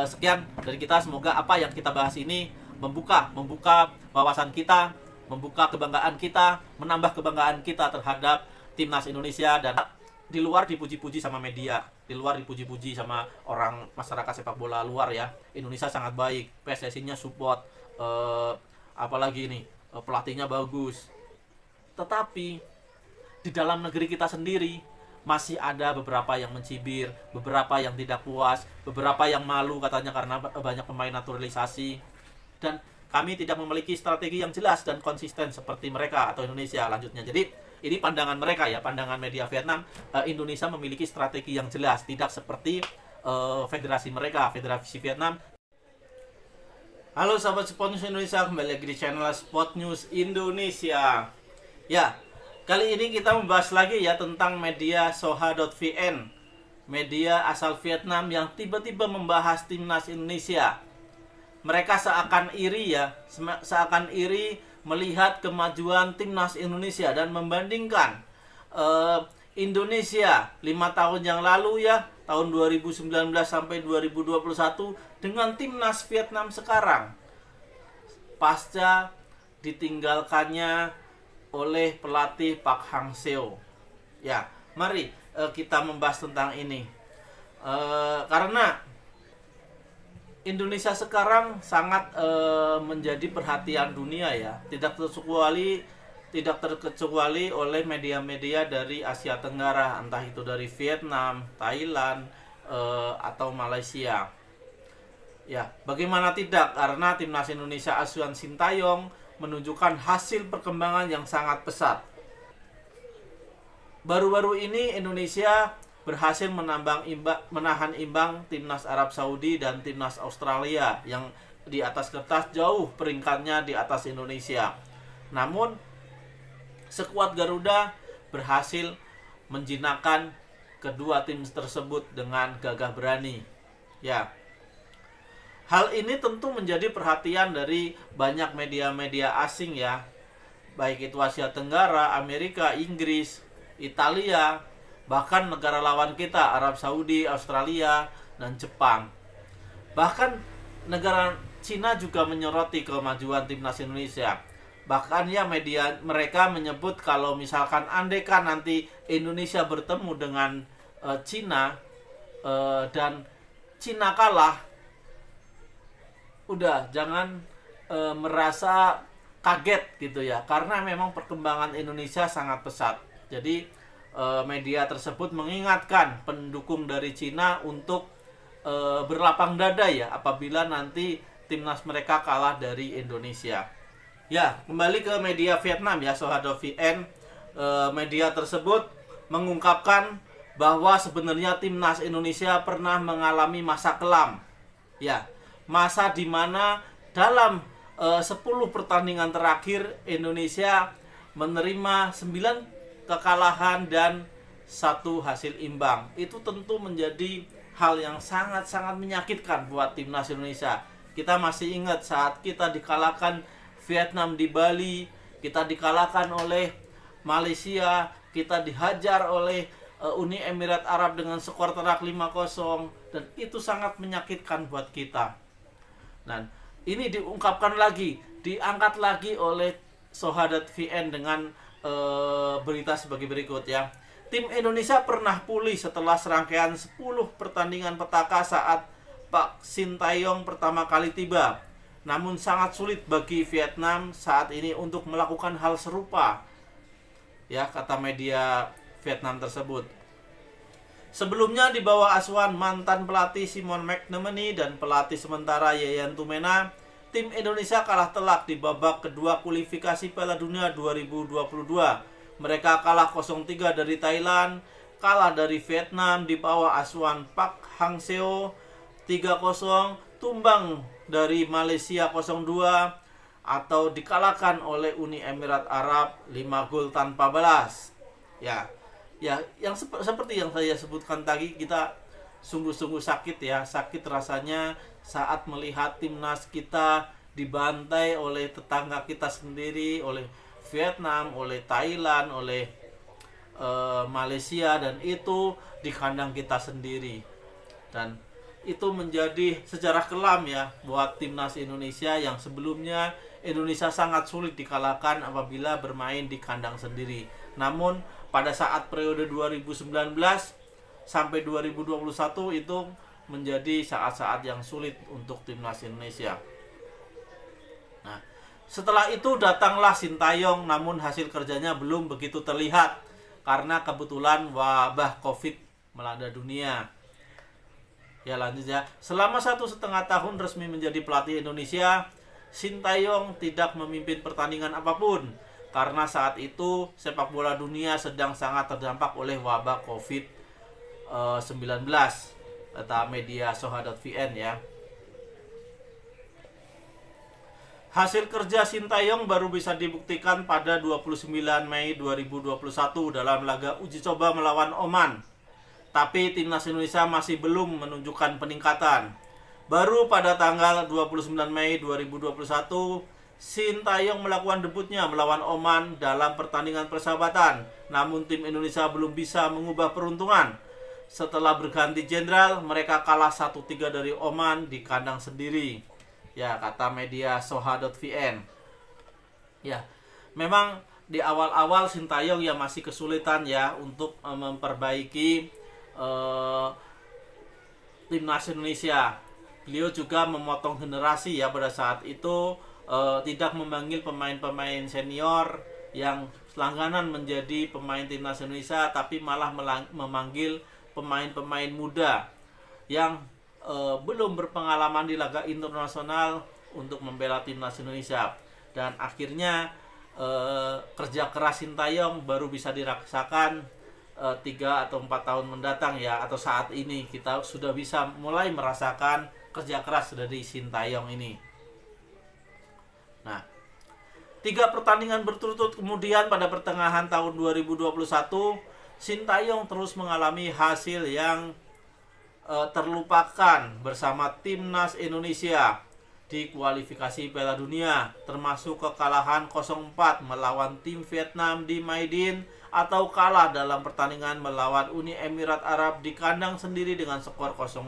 Sekian dari kita, semoga apa yang kita bahas ini membuka wawasan kita, membuka kebanggaan kita, menambah kebanggaan kita terhadap timnas Indonesia. Dan di luar dipuji-puji sama media, di luar dipuji-puji sama orang masyarakat sepak bola luar ya, Indonesia sangat baik, PSSI-nya support, apalagi nih, pelatihnya bagus. Tetapi di dalam negeri kita sendiri masih ada beberapa yang mencibir, beberapa yang tidak puas, beberapa yang malu katanya karena banyak pemain naturalisasi. Dan kami tidak memiliki strategi yang jelas dan konsisten seperti mereka atau Indonesia lanjutnya. Jadi ini pandangan mereka ya, pandangan media Vietnam. Indonesia memiliki strategi yang jelas, tidak seperti federasi mereka, Federasi Vietnam. Halo sahabat Sport News Indonesia, kembali lagi di channel Sport News Indonesia. Ya, kali ini kita membahas lagi ya tentang media Soha.vn, media asal Vietnam yang tiba-tiba membahas timnas Indonesia. Mereka seakan iri ya, seakan iri melihat kemajuan timnas Indonesia dan membandingkan Indonesia 5 tahun yang lalu ya, tahun 2019 sampai 2021 dengan timnas Vietnam sekarang pasca ditinggalkannya oleh pelatih Park Hang-seo. Ya, mari kita membahas tentang ini. Karena Indonesia sekarang sangat menjadi perhatian dunia ya, tidak terkecuali oleh media-media dari Asia Tenggara, entah itu dari Vietnam, Thailand, atau Malaysia. Ya, bagaimana tidak, karena timnas Indonesia asuhan Sintayong menunjukkan hasil perkembangan yang sangat pesat. Baru-baru ini Indonesia berhasil menahan imbang timnas Arab Saudi dan timnas Australia yang di atas kertas jauh peringkatnya di atas Indonesia. Namun skuad Garuda berhasil menjinakkan kedua tim tersebut dengan gagah berani. Ya. Hal ini tentu menjadi perhatian dari banyak media-media asing ya. Baik itu Asia Tenggara, Amerika, Inggris, Italia, bahkan negara lawan kita, Arab Saudi, Australia, dan Jepang. Bahkan negara Cina juga menyoroti kemajuan timnas Indonesia. Bahkan ya media mereka menyebut kalau misalkan andaikan nanti Indonesia bertemu dengan Cina dan Cina kalah, udah jangan merasa kaget gitu ya, karena memang perkembangan Indonesia sangat pesat. Jadi media tersebut mengingatkan pendukung dari Cina untuk berlapang dada ya apabila nanti timnas mereka kalah dari Indonesia. Ya, kembali ke media Vietnam ya, Soha.vn. Media tersebut mengungkapkan bahwa sebenarnya timnas Indonesia pernah mengalami masa kelam. Ya, masa di mana dalam 10 pertandingan terakhir Indonesia menerima 9 kekalahan dan 1 hasil imbang. Itu tentu menjadi hal yang sangat-sangat menyakitkan buat timnas Indonesia. Kita masih ingat saat kita dikalahkan Vietnam di Bali, kita dikalahkan oleh Malaysia, kita dihajar oleh Uni Emirat Arab dengan skor telak 5-0, dan itu sangat menyakitkan buat kita. Dan ini diungkapkan lagi, diangkat lagi oleh Soha.vn dengan berita sebagai berikut ya. Tim Indonesia pernah pulih setelah serangkaian 10 pertandingan petaka saat Pak Sintayong pertama kali tiba. Namun sangat sulit bagi Vietnam saat ini untuk melakukan hal serupa. Ya, kata media Vietnam tersebut. Sebelumnya di bawah asuhan mantan pelatih Simon McManamy dan pelatih sementara Yayan Tumena, tim Indonesia kalah telak di babak kedua kualifikasi Piala Dunia 2022. Mereka kalah 0-3 dari Thailand, kalah dari Vietnam di bawah asuhan Park Hang-seo 3-0, tumbang dari Malaysia 0-2, atau dikalahkan oleh Uni Emirat Arab 5 gol tanpa balas. Ya, yang seperti yang saya sebutkan tadi, kita sungguh-sungguh sakit ya, sakit rasanya saat melihat timnas kita dibantai oleh tetangga kita sendiri, oleh Vietnam, oleh Thailand, oleh Malaysia, dan itu di kandang kita sendiri. Dan itu menjadi sejarah kelam ya buat timnas Indonesia, yang sebelumnya Indonesia sangat sulit dikalahkan apabila bermain di kandang sendiri. Namun pada saat periode 2019 sampai 2021 itu menjadi saat-saat yang sulit untuk timnas Indonesia. Nah, setelah itu datanglah Sintayong, namun hasil kerjanya belum begitu terlihat karena kebetulan wabah Covid melanda dunia. Ya lanjut ya. Selama 1,5 tahun resmi menjadi pelatih Indonesia, Sintayong tidak memimpin pertandingan apapun karena saat itu sepak bola dunia sedang sangat terdampak oleh wabah Covid-19, kata media Soha.vn ya. Hasil kerja Sintayong baru bisa dibuktikan pada 29 Mei 2021 dalam laga uji coba melawan Oman. Tapi timnas Indonesia masih belum menunjukkan peningkatan. Baru pada tanggal 29 Mei 2021, Sintayong melakukan debutnya melawan Oman dalam pertandingan persahabatan. Namun tim Indonesia belum bisa mengubah peruntungan. Setelah berganti jenderal, mereka kalah 1-3 dari Oman di kandang sendiri. Ya, kata media Soha.vn. Ya, memang di awal-awal Sintayong ya masih kesulitan ya untuk memperbaiki timnas Indonesia. Beliau juga memotong generasi ya pada saat itu, tidak memanggil pemain-pemain senior yang langganan menjadi pemain timnas Indonesia, tapi malah memanggil pemain-pemain muda yang belum berpengalaman di laga internasional untuk membela timnas Indonesia. Dan akhirnya kerja keras Sintayong baru bisa dirasakan 3 atau 4 tahun mendatang ya, atau saat ini kita sudah bisa mulai merasakan kerja keras dari Sintayong ini. Nah, 3 pertandingan berturut-turut kemudian pada pertengahan tahun 2021, Sintayong terus mengalami hasil yang terlupakan bersama timnas Indonesia di kualifikasi Piala Dunia, termasuk kekalahan 0-4 melawan tim Vietnam di Maidin, atau kalah dalam pertandingan melawan Uni Emirat Arab di kandang sendiri dengan skor 0-5.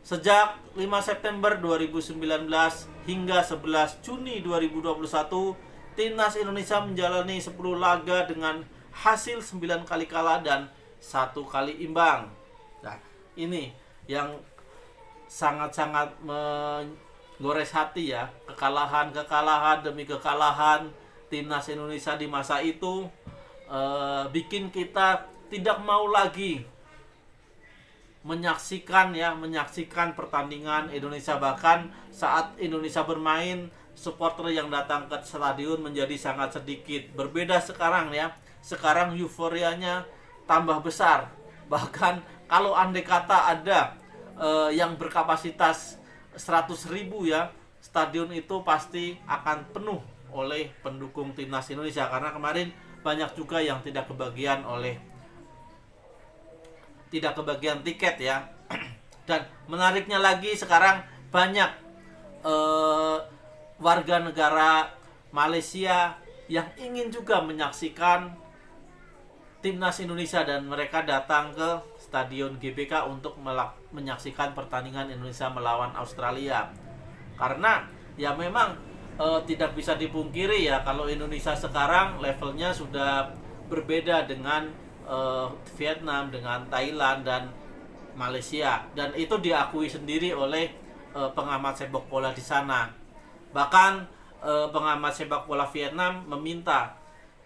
Sejak 5 September 2019 hingga 11 Juni 2021, timnas Indonesia menjalani 10 laga dengan hasil 9 kali kalah dan 1 kali imbang. Nah, ini yang sangat-sangat menggores hati ya. Kekalahan demi kekalahan timnas Indonesia di masa itu bikin kita tidak mau lagi menyaksikan pertandingan Indonesia. Bahkan saat Indonesia bermain, supporter yang datang ke stadion menjadi sangat sedikit. Berbeda sekarang ya. Sekarang euforianya tambah besar. Bahkan kalau andai kata ada yang berkapasitas 100.000 ya, stadion itu pasti akan penuh oleh pendukung timnas Indonesia, karena kemarin banyak juga yang tidak kebagian tiket ya. Dan menariknya lagi, sekarang banyak warga negara Malaysia yang ingin juga menyaksikan timnas Indonesia, dan mereka datang ke Stadion GBK untuk menyaksikan pertandingan Indonesia melawan Australia. Karena ya memang tidak bisa dipungkiri ya, kalau Indonesia sekarang levelnya sudah berbeda dengan Vietnam, dengan Thailand dan Malaysia, dan itu diakui sendiri oleh pengamat sepak bola di sana. Bahkan pengamat sepak bola Vietnam meminta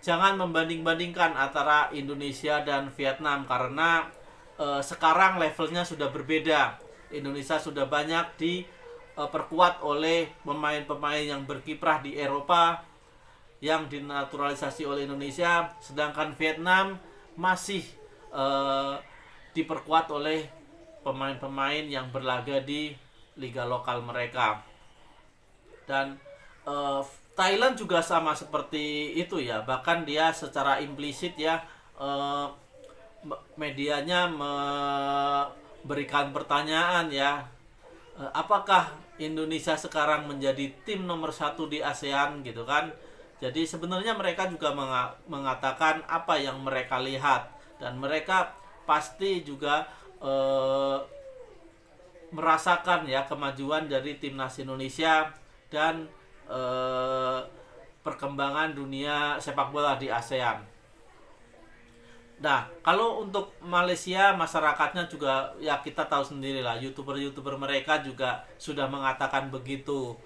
jangan membanding-bandingkan antara Indonesia dan Vietnam, karena sekarang levelnya sudah berbeda. Indonesia sudah banyak diperkuat oleh pemain-pemain yang berkiprah di Eropa yang dinaturalisasi oleh Indonesia, sedangkan Vietnam masih diperkuat oleh pemain-pemain yang berlaga di liga lokal mereka. Dan Thailand juga sama seperti itu ya, bahkan dia secara implisit ya, medianya memberikan pertanyaan ya, apakah Indonesia sekarang menjadi tim nomor 1 di ASEAN gitu kan. Jadi sebenarnya mereka juga mengatakan apa yang mereka lihat, dan mereka pasti juga merasakan ya kemajuan dari timnas Indonesia dan perkembangan dunia sepak bola di ASEAN. Nah, kalau untuk Malaysia, masyarakatnya juga ya kita tahu sendiri lah, YouTuber mereka juga sudah mengatakan begitu.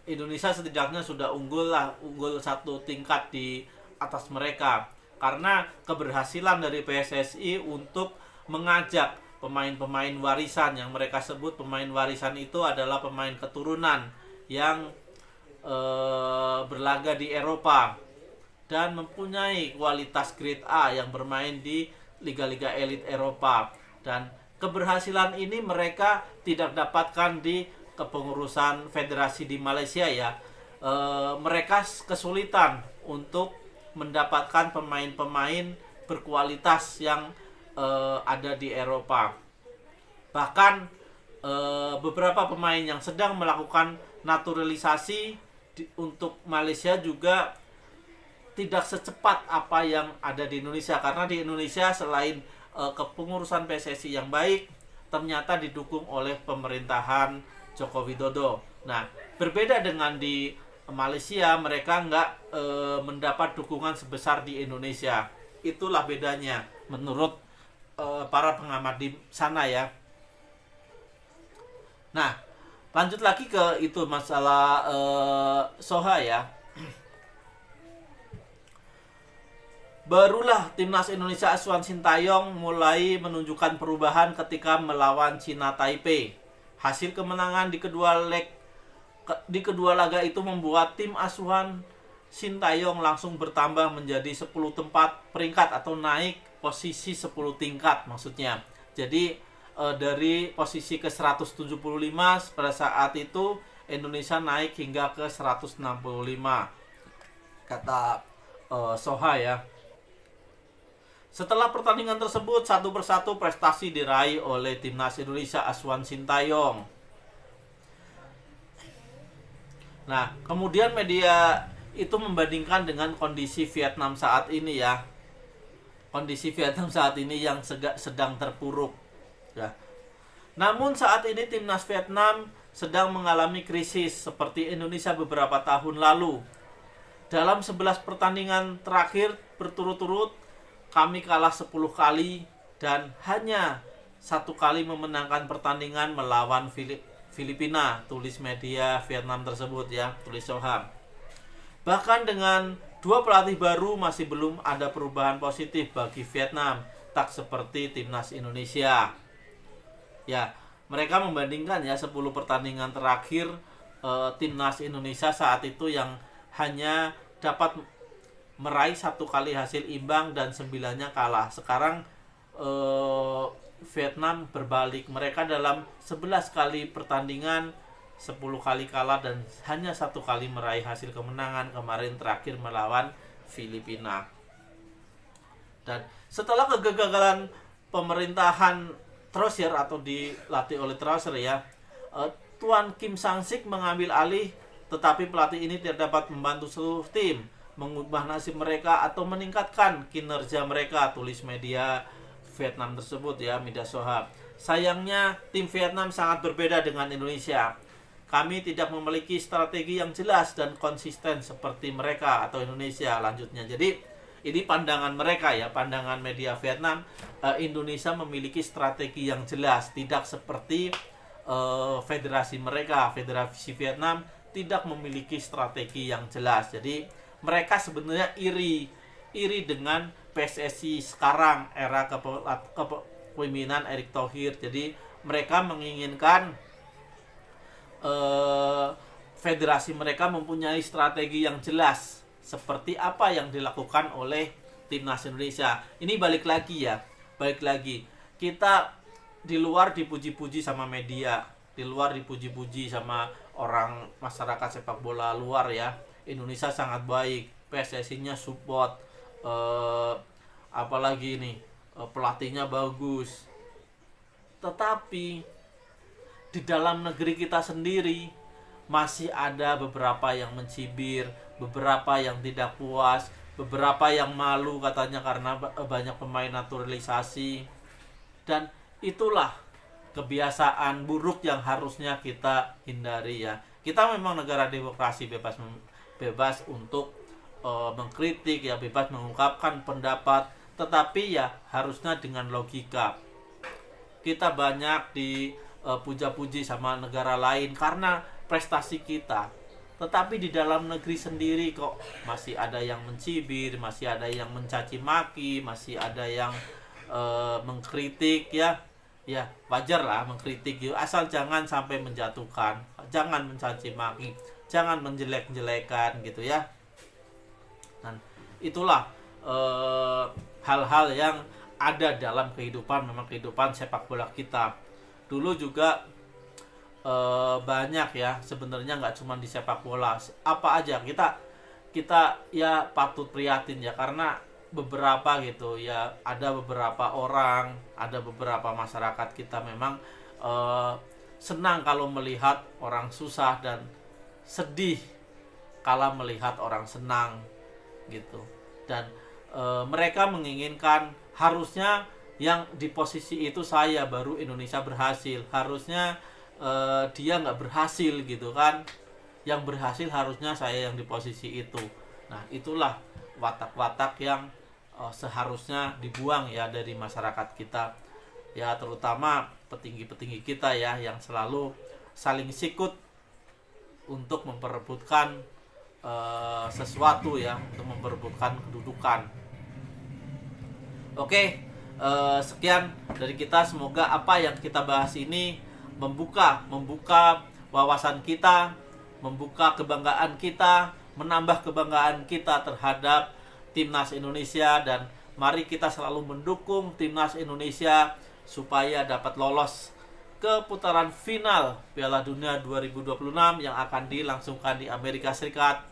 Indonesia setidaknya sudah unggul satu tingkat di atas mereka karena keberhasilan dari PSSI untuk mengajak pemain-pemain warisan, yang mereka sebut pemain warisan itu adalah pemain keturunan yang berlaga di Eropa dan mempunyai kualitas grade A yang bermain di liga-liga elit Eropa. Dan keberhasilan ini mereka tidak dapatkan di kepengurusan federasi di Malaysia ya. Mereka kesulitan untuk mendapatkan pemain-pemain berkualitas yang ada di Eropa. Bahkan beberapa pemain yang sedang melakukan naturalisasi untuk Malaysia juga tidak secepat apa yang ada di Indonesia, karena di Indonesia selain kepengurusan PSSI yang baik, ternyata didukung oleh pemerintahan Joko Widodo. Nah, berbeda dengan di Malaysia, mereka nggak mendapat dukungan sebesar di Indonesia. Itulah bedanya menurut para pengamat di sana ya. Nah, lanjut lagi ke itu masalah Soha ya. Barulah timnas Indonesia asuhan Sintayong mulai menunjukkan perubahan ketika melawan Cina Taipei. Hasil kemenangan di kedua laga itu membuat tim asuhan Sintayong langsung bertambah menjadi 10 tempat peringkat atau naik posisi 10 tingkat maksudnya. Jadi dari posisi ke 175 pada saat itu Indonesia naik hingga ke 165 kata Soha ya. Setelah pertandingan tersebut, satu persatu prestasi diraih oleh timnas Indonesia asuhan Sintayong. Nah, kemudian media itu membandingkan dengan kondisi Vietnam saat ini ya. Kondisi Vietnam saat ini yang sedang terpuruk ya. Namun saat ini timnas Vietnam sedang mengalami krisis seperti Indonesia beberapa tahun lalu. Dalam 11 pertandingan terakhir berturut-turut kami kalah 10 kali dan hanya 1 kali memenangkan pertandingan melawan Filipina, tulis media Vietnam tersebut ya, tulis Soham. Bahkan dengan 2 pelatih baru masih belum ada perubahan positif bagi Vietnam, tak seperti timnas Indonesia. Ya, mereka membandingkan ya 10 pertandingan terakhir timnas Indonesia saat itu yang hanya dapat meraih 1 kali hasil imbang dan 9-nya kalah. Sekarang Vietnam berbalik, mereka dalam 11 kali pertandingan 10 kali kalah dan hanya 1 kali meraih hasil kemenangan, kemarin terakhir melawan Filipina. Dan setelah kegagalan pemerintahan Trosier atau dilatih oleh Trosier ya, Tuan Kim Sang-sik mengambil alih, tetapi pelatih ini tidak dapat membantu seluruh tim mengubah nasib mereka atau meningkatkan kinerja mereka, tulis media Vietnam tersebut ya, media Sohab. Sayangnya tim Vietnam sangat berbeda dengan Indonesia. Kami tidak memiliki strategi yang jelas dan konsisten seperti mereka atau Indonesia, lanjutnya. Jadi ini pandangan mereka ya, pandangan media Vietnam. Indonesia memiliki strategi yang jelas, tidak seperti federasi mereka. Federasi Vietnam tidak memiliki strategi yang jelas. Jadi mereka sebenarnya iri dengan PSSI sekarang, era kepemimpinan Erick Thohir. Jadi mereka menginginkan federasi mereka mempunyai strategi yang jelas seperti apa yang dilakukan oleh timnas Indonesia. Ini balik lagi kita di luar dipuji-puji sama media, di luar dipuji-puji sama orang masyarakat sepak bola luar ya. Indonesia sangat baik, PSSI-nya support, apalagi nih pelatihnya bagus. Tetapi di dalam negeri kita sendiri masih ada beberapa yang mencibir, beberapa yang tidak puas, beberapa yang malu katanya karena banyak pemain naturalisasi. Dan itulah kebiasaan buruk yang harusnya kita hindari ya. Kita memang negara demokrasi, bebas untuk mengkritik ya, bebas mengungkapkan pendapat, tetapi ya harusnya dengan logika. Kita banyak dipuja-puji sama negara lain karena prestasi kita, tetapi di dalam negeri sendiri kok masih ada yang mencibir, masih ada yang mencaci maki, masih ada yang mengkritik ya. Ya wajar lah mengkritik gitu, asal jangan sampai menjatuhkan, jangan mencaci maki, jangan menjelek-jelekan gitu ya. Dan itulah hal-hal yang ada dalam memang kehidupan sepak bola kita. Dulu juga banyak ya, sebenarnya nggak cuma di sepak bola, apa aja kita ya patut prihatin ya, karena beberapa gitu ya, ada beberapa orang, ada beberapa masyarakat kita memang senang kalau melihat orang susah dan sedih kala melihat orang senang gitu. Dan mereka menginginkan harusnya yang di posisi itu saya, baru Indonesia berhasil, harusnya dia nggak berhasil gitu kan, yang berhasil harusnya saya yang di posisi itu. Nah itulah watak-watak yang seharusnya dibuang ya dari masyarakat kita ya, terutama petinggi-petinggi kita ya, yang selalu saling sikut untuk memperebutkan sesuatu ya, untuk memperebutkan kedudukan. Oke, sekian dari kita, semoga apa yang kita bahas ini membuka wawasan kita, membuka kebanggaan kita, menambah kebanggaan kita terhadap Timnas Indonesia, dan mari kita selalu mendukung Timnas Indonesia supaya dapat lolos ke putaran final Piala Dunia 2026 yang akan dilangsungkan di Amerika Serikat,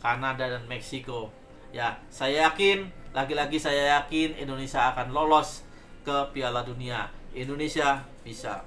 Kanada, dan Meksiko. Ya, saya yakin, lagi-lagi saya yakin Indonesia akan lolos ke Piala Dunia. Indonesia bisa.